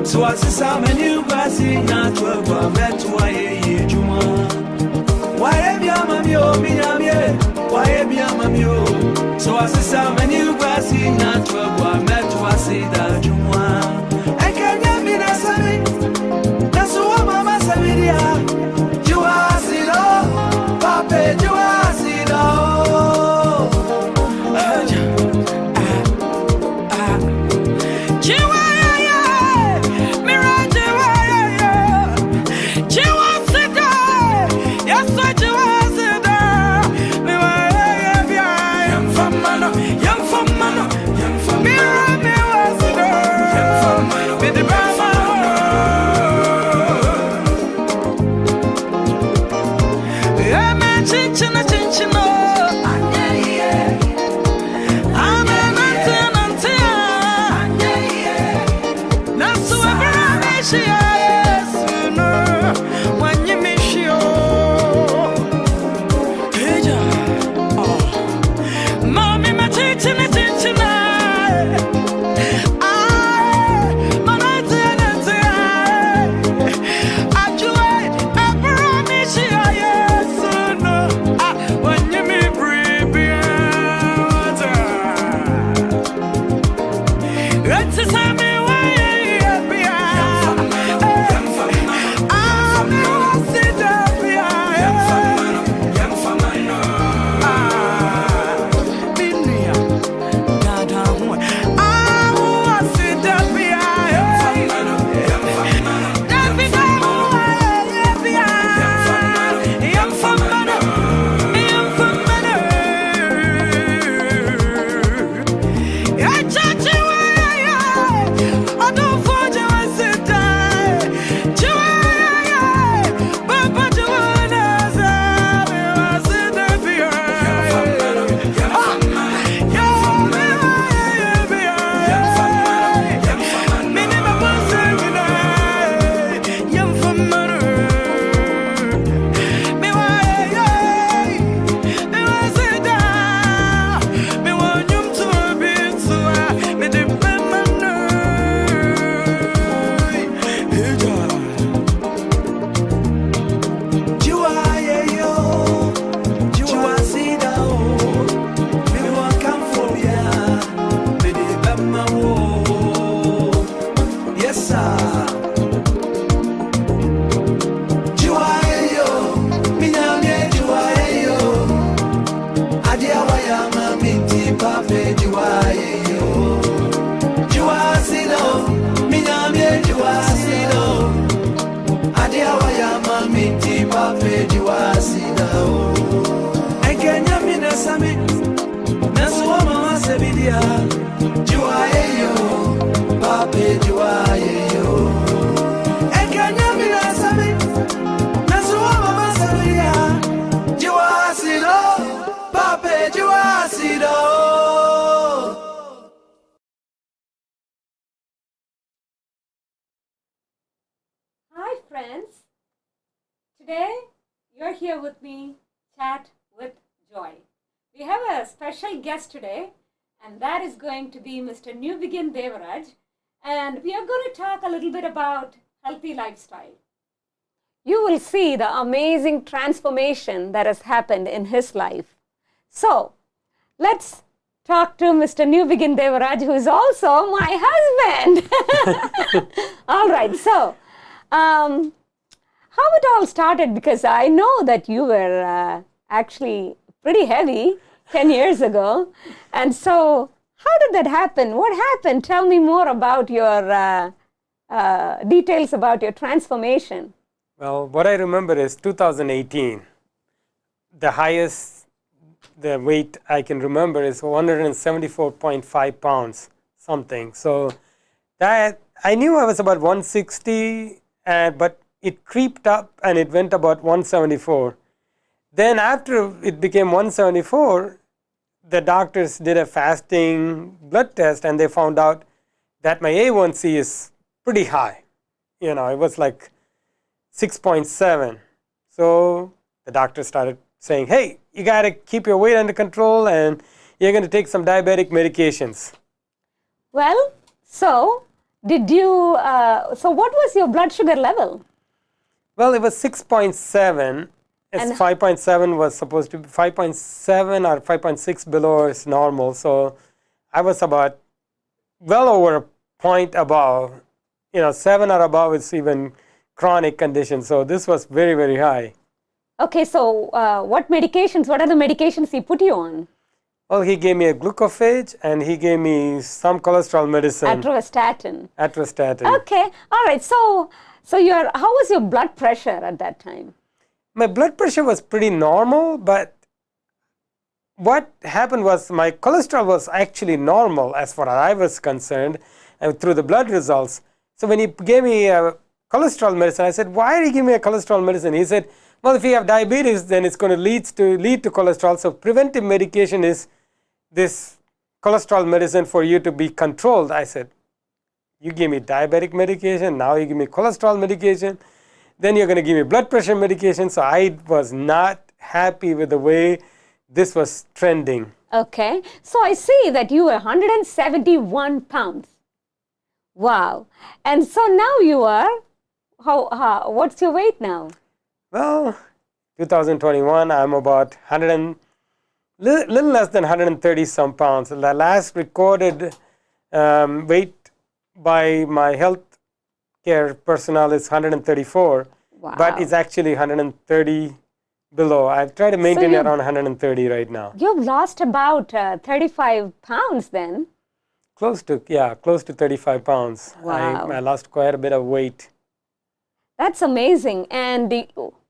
So I see some new grassy, not to a met why a juma. Why am I mamio, me why am I mamio? So I see some new grassy, not to a met to a see that juma. I can't get me that sunny. That's what Mama Savidia. You are Sido, Papa, you are Sido. Today, you're here with me, Chat with Joy. We have a special guest today, and that is going to be Mr. New Begin Devaraj. And we are going to talk a little bit about healthy lifestyle. You will see the amazing transformation that has happened in his life. So, let's talk to Mr. New Begin Devaraj, who is also my husband. All right, so how it all started, because I know that you were actually pretty heavy 10 years ago. And so how did that happen? What happened? Tell me more about your details about your transformation. Well, what I remember is 2018, the highest the weight I can remember is 174.5 pounds something. So that I knew I was about 160, but it creeped up and it went about 174. Then after it became 174, the doctors did a fasting blood test and they found out that my A1C is pretty high. You know, it was like 6.7. So the doctor started saying, hey, you got to keep your weight under control and you're going to take some diabetic medications. Well, so did you, so what was your blood sugar level? Well, it was 6.7. And 5.7 was supposed to be 5.7 or 5.6 below is normal. So I was about well over a point above. You know, 7 or above is even chronic condition. So this was very, very high. Okay, so what are the medications he put you on? Well, he gave me a glucophage and he gave me some cholesterol medicine. Atorvastatin. Atorvastatin. Okay, all right. So how was your blood pressure at that time? My blood pressure was pretty normal, but what happened was my cholesterol was actually normal as far as I was concerned through the blood results. So when he gave me a cholesterol medicine, I said, why did he give me a cholesterol medicine? He said, well, if you have diabetes, then it's going to lead to cholesterol. So preventive medication is this cholesterol medicine for you to be controlled. I said, you give me diabetic medication, now you give me cholesterol medication. Then you're going to give me blood pressure medication. So I was not happy with the way this was trending. Okay. So I see that you were 171 pounds. Wow. And so now you are, what's your weight now? Well, 2021, I'm about little less than 130 some pounds. The last recorded weight by my health care personnel is 134, wow. But it's actually 130 below. I've tried to maintain around 130 right now. You've lost about 35 pounds then. Close to 35 pounds. Wow. I lost quite a bit of weight. That's amazing. And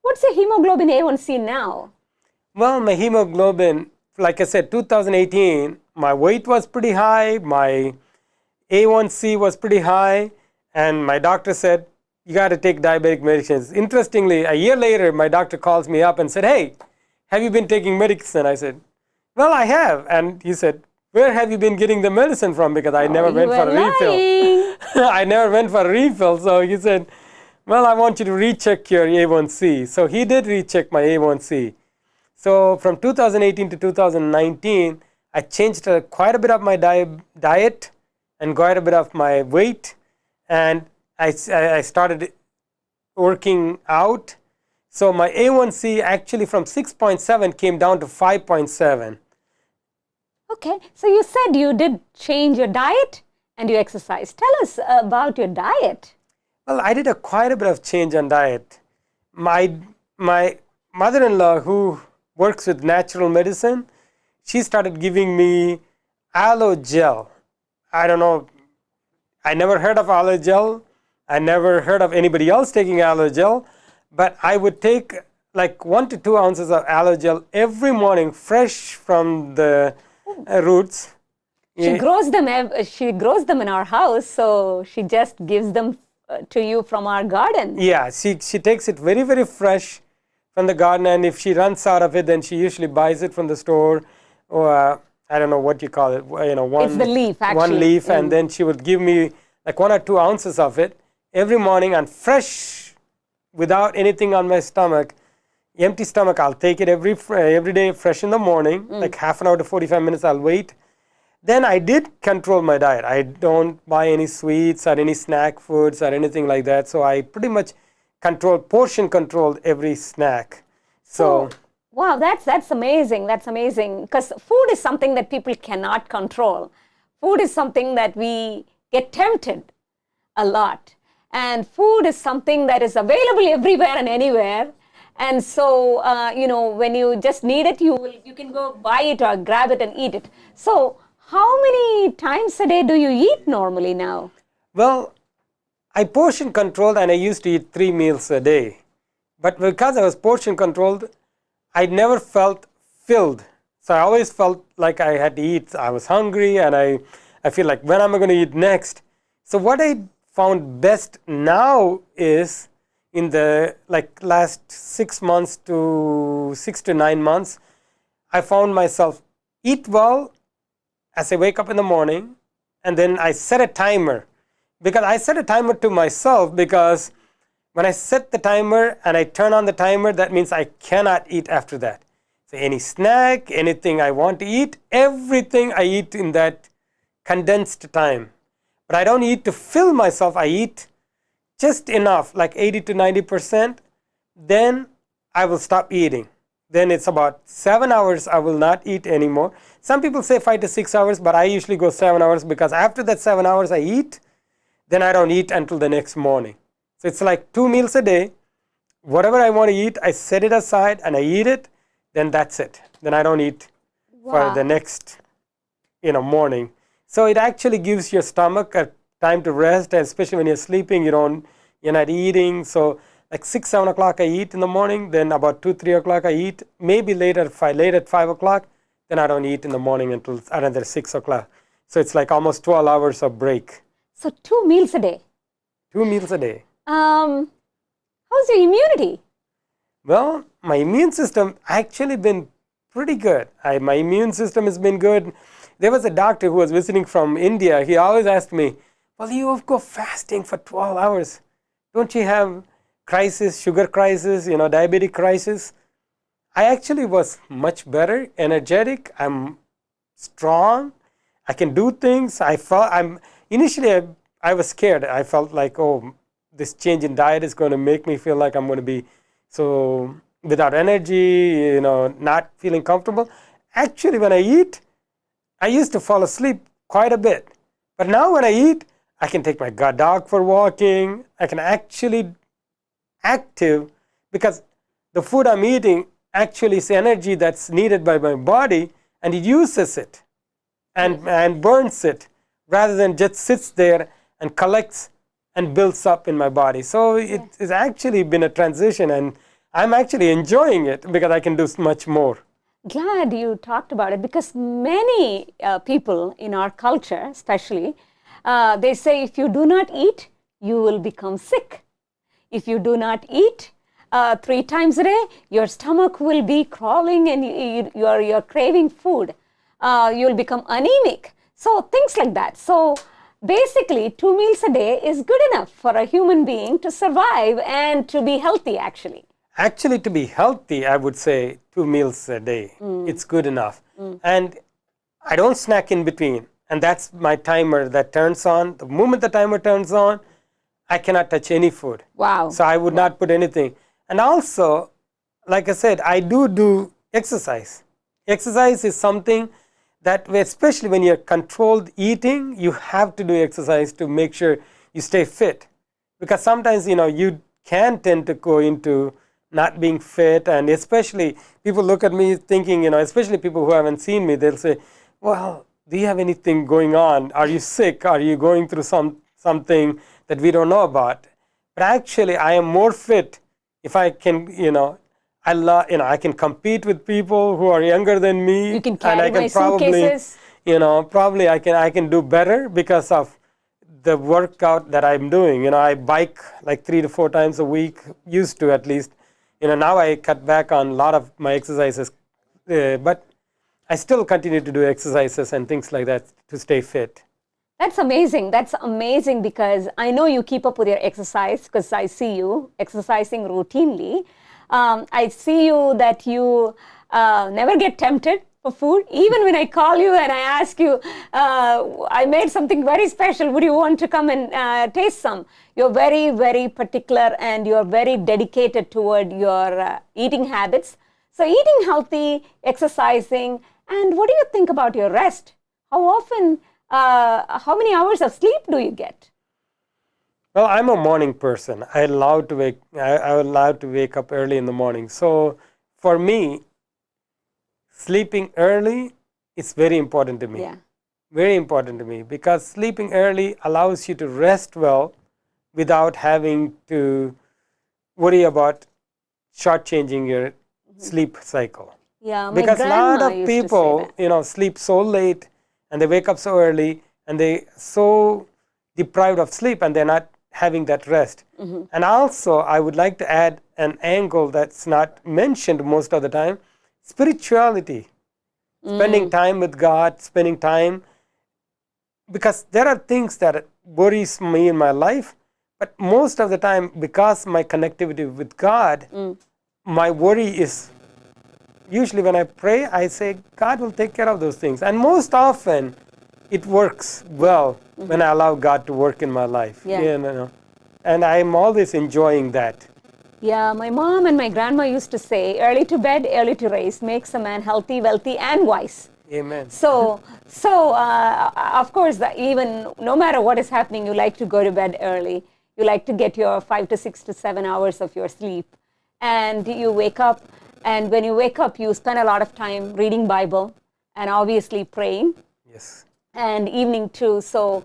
what's your hemoglobin A1C now? Well, my hemoglobin, like I said, 2018, my weight was pretty high, my A1C was pretty high, and my doctor said, you got to take diabetic medicines. Interestingly, a year later, my doctor calls me up and said, hey, have you been taking medicine? I said, well, I have. And he said, where have you been getting the medicine from? Because I never went for a refill. I never went for a refill. So he said, well, I want you to recheck your A1C. So he did recheck my A1C. So from 2018 to 2019, I changed quite a bit of my diet and quite a bit of my weight. And I started working out. So my A1C actually from 6.7 came down to 5.7. Okay, so you said you did change your diet and you exercise. Tell us about your diet. Well, I did quite a bit of change on diet. My mother-in-law, who works with natural medicine, she started giving me aloe gel. I don't know, I never heard of aloe gel. I never heard of anybody else taking aloe gel, but I would take like 1 to 2 ounces of aloe gel every morning, fresh from the roots. She grows them. She grows them in our house, so she just gives them to you from our garden. Yeah, she takes it very, very fresh from the garden, and if she runs out of it, then she usually buys it from the store, or I don't know what you call it. You know, it's the leaf, actually. One leaf, and then she would give me like 1 or 2 ounces of it every morning, and fresh, without anything on my stomach. Empty stomach, I'll take it every day, fresh in the morning, like half an hour to 45 minutes. I'll wait. Then I did control my diet. I don't buy any sweets or any snack foods or anything like that. So I pretty much portion controlled every snack. So wow, that's amazing. That's amazing, because food is something that people cannot control. Food is something that we get tempted a lot, and food is something that is available everywhere and anywhere. And so, you know, when you just need it, you can go buy it or grab it and eat it. So how many times a day do you eat normally now? Well, I portion controlled, and I used to eat 3 meals a day. But because I was portion controlled, I never felt filled So I always felt like I had to eat. I was hungry, and I feel like, when am I going to eat next? So what I found best now is, in the last 6 months to 6 to 9 months, I found myself eat well as I wake up in the morning, and then I set a timer. Because I set a timer to myself, because when I set the timer and I turn on the timer, that means I cannot eat after that. So any snack, anything I want to eat, everything I eat in that condensed time. But I don't eat to fill myself. I eat just enough, like 80 to 90%. Then I will stop eating. Then it's about 7 hours I will not eat anymore. Some people say 5 to 6 hours, but I usually go 7 hours, because after that 7 hours I eat, then I don't eat until the next morning. So it's like 2 meals a day. Whatever I want to eat, I set it aside and I eat it. Then that's it. Then I don't eat for the next morning. So it actually gives your stomach a time to rest, especially when you're sleeping. You're not eating. So like 6, 7 o'clock I eat in the morning. Then about 2, 3 o'clock I eat. Maybe later, late at 5 o'clock, then I don't eat in the morning until another 6 o'clock. So it's like almost 12 hours of break. So 2 meals a day. 2 meals a day. How's your immunity? Well, my immune system actually been pretty good. My immune system has been good. There was a doctor who was visiting from India. He always asked me, well, you go fasting for 12 hours. Don't you have crisis, sugar crisis, diabetic crisis? I actually was much better, energetic. I'm strong. I can do things. Initially I was scared. I felt like, oh, this change in diet is going to make me feel like I'm going to be so without energy, not feeling comfortable. Actually, when I eat, I used to fall asleep quite a bit. But now when I eat, I can take my dog for walking. I can actually active, because the food I'm eating actually is energy that's needed by my body, and it uses it and burns it, rather than just sits there and collects and builds up in my body. So it has actually been a transition, and I'm actually enjoying it, because I can do much more. Glad you talked about it, because many people in our culture, especially, they say if you do not eat, you will become sick. If you do not eat 3 times a day, your stomach will be crawling and you're craving food. You'll become anemic. So things like that. So basically 2 meals a day is good enough for a human being to survive and to be healthy, actually. Actually, to be healthy, I would say 2 meals a day. It's good enough. And I don't snack in between. And that's my timer that turns on. The moment the timer turns on, I cannot touch any food. Wow. So I would not put anything. And also, like I said, I do exercise. Exercise is something that, especially when you're controlled eating, you have to do exercise to make sure you stay fit. Because sometimes, you can tend to go into not being fit, and especially people look at me thinking, especially people who haven't seen me, they'll say, well, do you have anything going on? Are you sick? Are you going through something that we don't know about? But actually, I am more fit if I can, I can compete with people who are younger than me. You can carry and I can my suitcases. Probably I can do better because of the workout that I'm doing. I bike like 3 to 4 times a week, used to at least. Now I cut back on a lot of my exercises, but I still continue to do exercises and things like that to stay fit. That's amazing. That's amazing, because I know you keep up with your exercise, because I see you exercising routinely. I see you that you never get tempted for food. Even when I call you and I ask you, I made something very special, would you want to come and taste some? You're very, very particular, and you're very dedicated toward your eating habits. So eating healthy, exercising, and what do you think about your rest? How often, how many hours of sleep do you get? Well, I'm a morning person. I love to wake up early in the morning. So for me, sleeping early is very important to me. Yeah. Very important to me, because sleeping early allows you to rest well without having to worry about shortchanging your sleep cycle. Yeah, my Because a grandma lot of used to say people, that. sleep so late and they wake up so early and they so deprived of sleep and they're not having that rest. And also, I would like to add an angle that's not mentioned most of the time: spirituality, spending time with God, spending time, because there are things that worries me in my life, but most of the time, because my connectivity with God, my worry is usually when I pray, I say, God will take care of those things. And most often, it works well when I allow God to work in my life. Yeah. And I'm always enjoying that. Yeah, my mom and my grandma used to say, early to bed, early to rise makes a man healthy, wealthy, and wise. Amen. So of course, even no matter what is happening, you like to go to bed early. You like to get your 5 to 6 to 7 hours of your sleep. And you wake up, and when you wake up, you spend a lot of time reading Bible and obviously praying. Yes. And evening too. So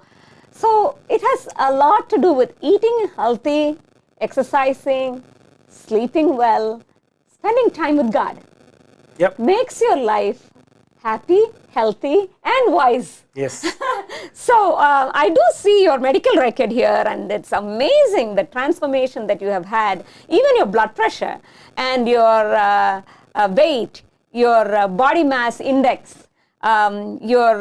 it has a lot to do with eating healthy, exercising, sleeping well, spending time with God. Yep. Makes your life happy, healthy, and wise. Yes. So I do see your medical record here, and it's amazing the transformation that you have had. Even your blood pressure and your weight, your body mass index, your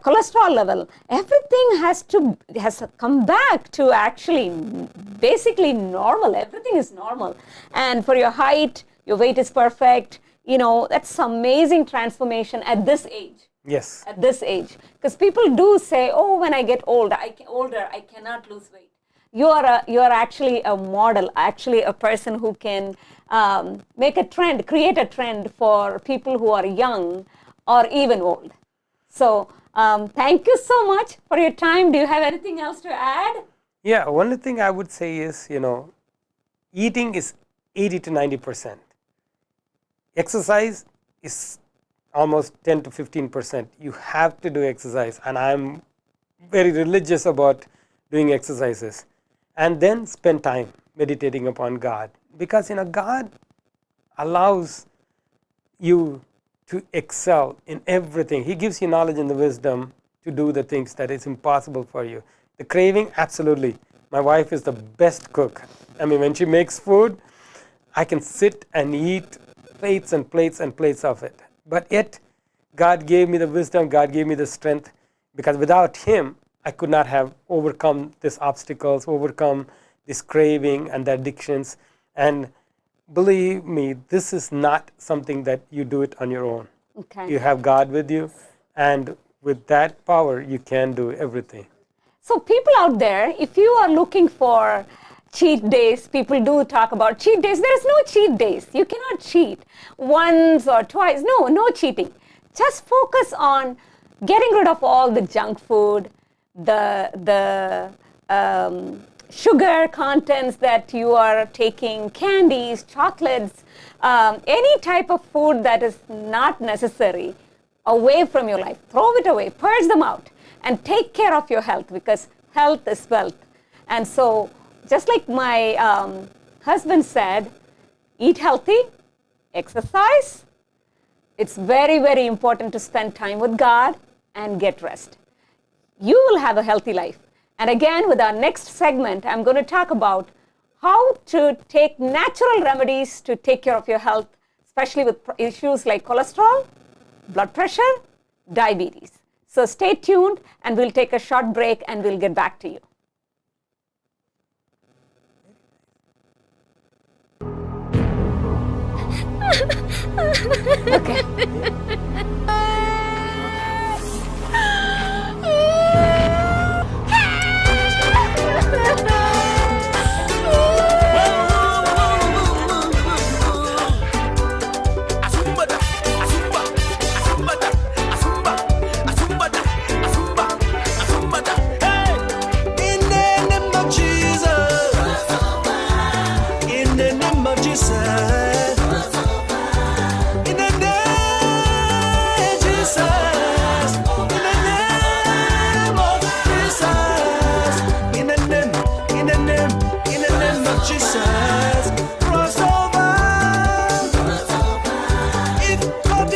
cholesterol level, everything has come back to actually basically normal. Everything is normal. And for your height, your weight is perfect. That's amazing transformation at this age. Yes. At this age. Because people do say, oh, when I get older, I cannot lose weight. You are actually a model, actually a person who can make a trend, create a trend for people who are young or even old. So thank you so much for your time. Do you have anything else to add? Yeah, one thing I would say is, eating is 80 to 90%. Exercise is almost 10 to 15%. You have to do exercise, and I'm very religious about doing exercises. And then spend time meditating upon God, because God allows you to excel in everything. He gives you knowledge and the wisdom to do the things that is impossible for you. The craving, absolutely. My wife is the best cook. I mean, when she makes food, I can sit and eat plates and plates and plates of it. But yet, God gave me the wisdom, God gave me the strength, because without Him, I could not have overcome these obstacles, overcome this craving and the addictions. And believe me, this is not something that you do it on your own. Okay. You have God with you, and with that power, you can do everything. So people out there, if you are looking for cheat days, people do talk about cheat days. There is no cheat days. You cannot cheat once or twice. No cheating. Just focus on getting rid of all the junk food, the sugar contents that you are taking, candies, chocolates, any type of food that is not necessary away from your life. Throw it away, purge them out, and take care of your health, because health is wealth. And so, just like my husband said, eat healthy, exercise. It's very, very important to spend time with God and get rest. You will have a healthy life. And again, with our next segment, I'm going to talk about how to take natural remedies to take care of your health, especially with issues like cholesterol, blood pressure, diabetes. So stay tuned, and we'll take a short break, and we'll get back to you. Okay. Jesus, cross over. If God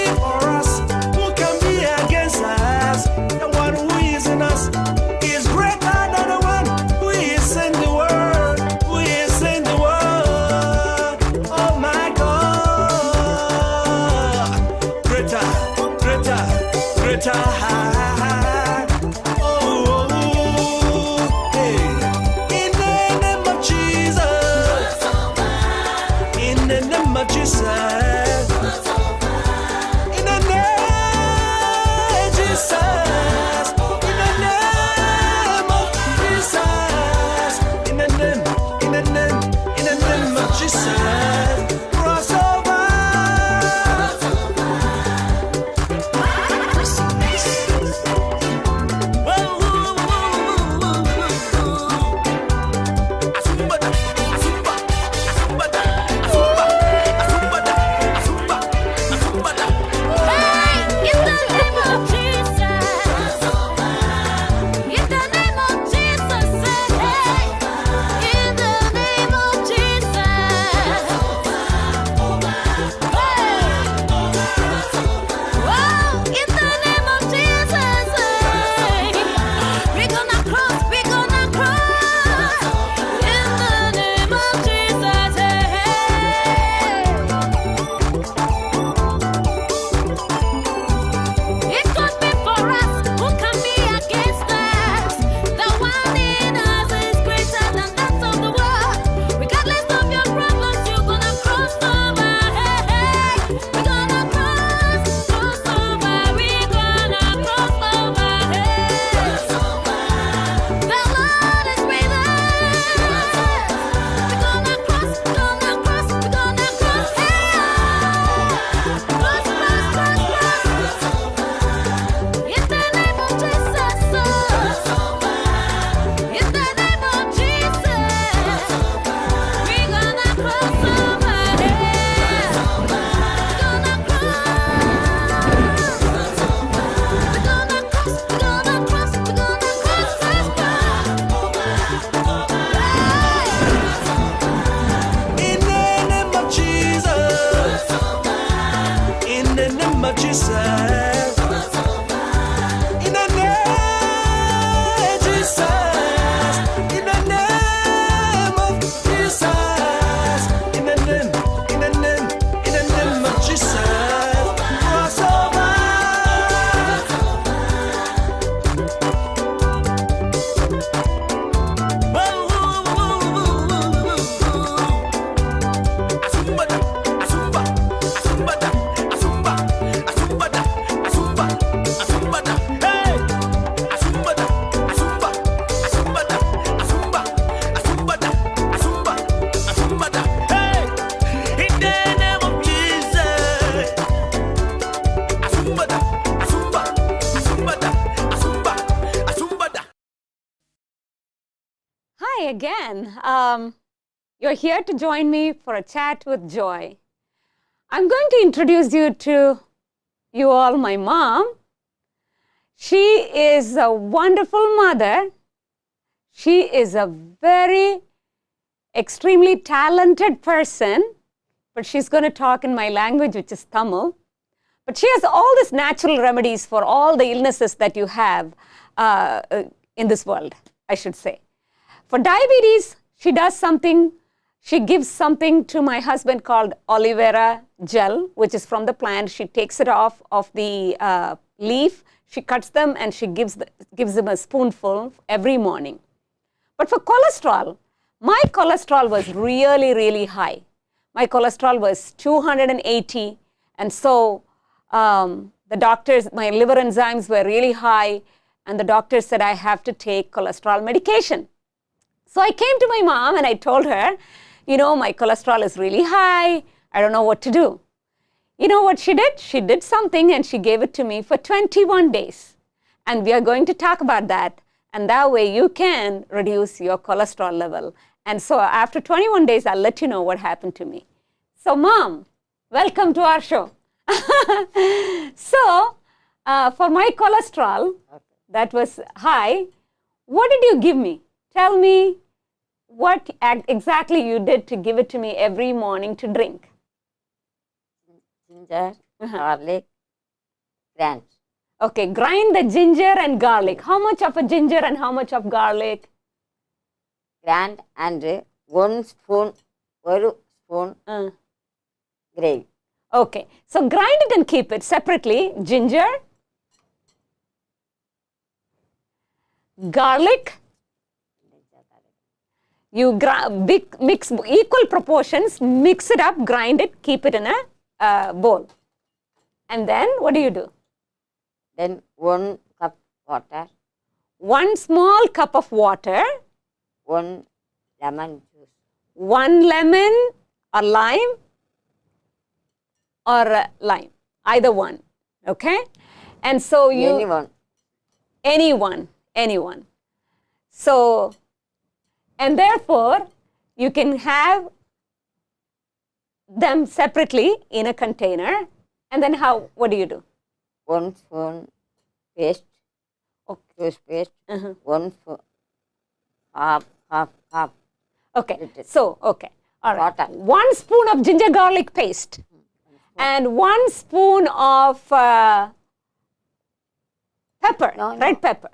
Hi again. You're here to join me for a chat with Joy. I'm going to introduce you to you all, my mom. She is a wonderful mother. She is a very extremely talented person, but she's going to talk in my language, which is Tamil. But she has all these natural remedies for all the illnesses that you have in this world, I should say. For diabetes, she does something. She gives something to my husband called aloe vera gel, which is from the plant. She takes it off of the leaf. She cuts them and she gives them a spoonful every morning. But for cholesterol, my cholesterol was really, really high. My cholesterol was 280, and so the doctors, my liver enzymes were really high, and the doctor said I have to take cholesterol medication. So I came to my mom and I told her, you know, my cholesterol is really high. I don't know what to do. You know what she did? She did something and she gave it to me for 21 days. And we are going to talk about that. And that way you can reduce your cholesterol level. And so after 21 days, I'll let you know what happened to me. So Mom, welcome to our show. So for my cholesterol, that was high, what did you give me? Tell me what exactly you did to give it to me every morning to drink. Ginger, garlic, grind. Okay, grind the ginger and garlic. How much of a ginger and how much of garlic? Grind and 1 spoon, 1 spoon gravy. Okay, so grind it and keep it separately. Ginger, garlic. You mix equal proportions, mix it up, grind it, keep it in a bowl. And then what do? Then 1 cup water. 1 small cup of water. 1 lemon juice. 1 lemon or lime either one. Okay? And so you... Anyone. So... And therefore, you can have them separately in a container. And then what do? 1 spoon paste, juice paste, 1 spoon, half. Okay, so, okay, all right. Water. 1 spoon of ginger garlic paste and 1 spoon of pepper, red pepper.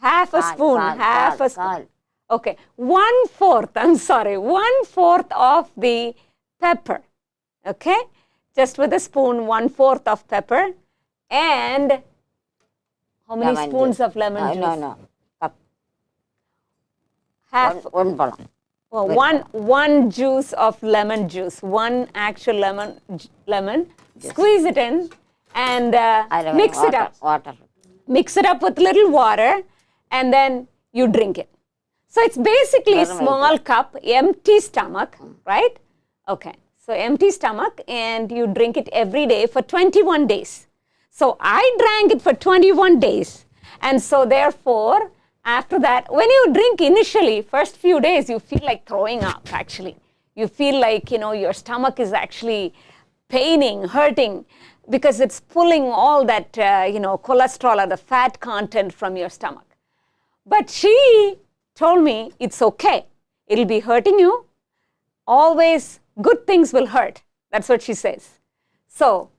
Half a spoon, half a spoon. Okay, 1/4, I'm sorry, 1/4 of the pepper, okay? Just with a spoon, 1/4 of pepper, and how many lemon spoons juice. of lemon juice? No, cup. Half. 1 bottle. Well, one juice of lemon juice, 1 actual lemon, yes. Squeeze it in and mix it up. Water. Mix it up with little water, and then you drink it. So it's basically a small cup, empty stomach, right? Okay, so empty stomach, and you drink it every day for 21 days. So I drank it for 21 days. And so therefore, after that, when you drink initially, first few days, you feel like throwing up, actually. You feel like, you know, your stomach is actually paining, hurting, because it's pulling all that, cholesterol or the fat content from your stomach. But she told me it's okay. It'll be hurting you. Always good things will hurt. That's what she says. So,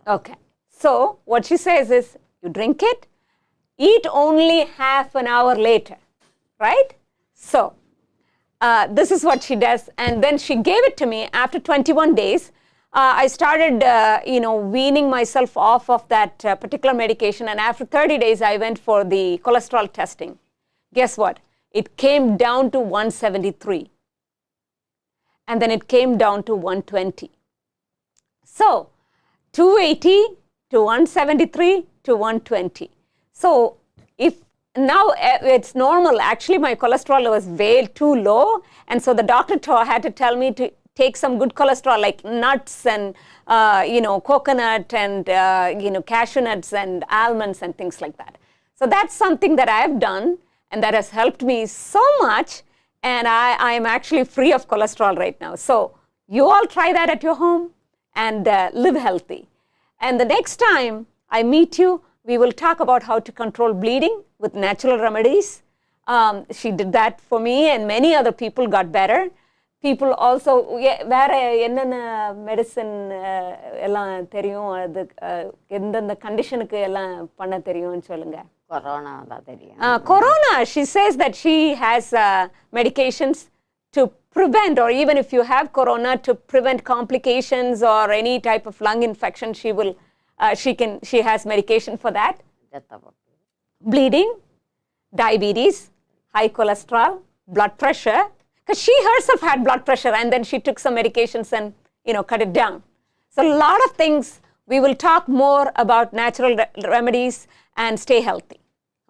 okay. So, what she says is, you drink it, eat only half an hour later, right? So, this is what she does. And then she gave it to me after 21 days. I started, weaning myself off of that particular medication. And after 30 days, I went for the cholesterol testing. Guess what? It came down to 173. And then it came down to 120. So, 280 to 173 to 120. So, if now it's normal, actually my cholesterol was way too low. And so the doctor had to tell me to take some good cholesterol like nuts and, coconut and, cashew nuts and almonds and things like that. So that's something that I have done. and that has helped me so much, and I am actually free of cholesterol right now. So you all try that at your home and live healthy. And the next time I meet you, we will talk about how to control bleeding with natural remedies. She did that for me, and many other people got better. People also, வேற என்னென்ன medicine எல்லாம் தெரியும், அது எந்தெந்த கண்டிஷனுக்கு எல்லாம் பண்ண தெரியும்னு சொல்லுங்க. கொரோனா தான் தெரியும். Corona, she says that she has medications to prevent, or even if you have corona, to prevent complications or any type of lung infection, she has medication for that. Bleeding, diabetes, high cholesterol, blood pressure, because she herself had blood pressure and then she took some medications and cut it down. So a lot of things. We will talk more about natural remedies and stay healthy.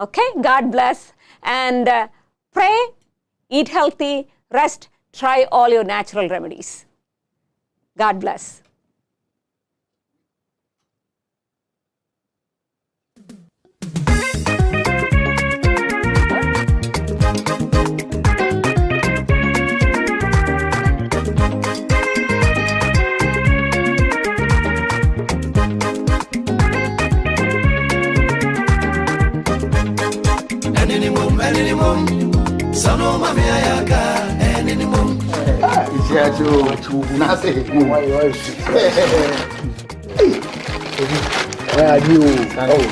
Okay, God bless, and pray, eat healthy, rest, try all your natural remedies. God bless. Where are you? Oh,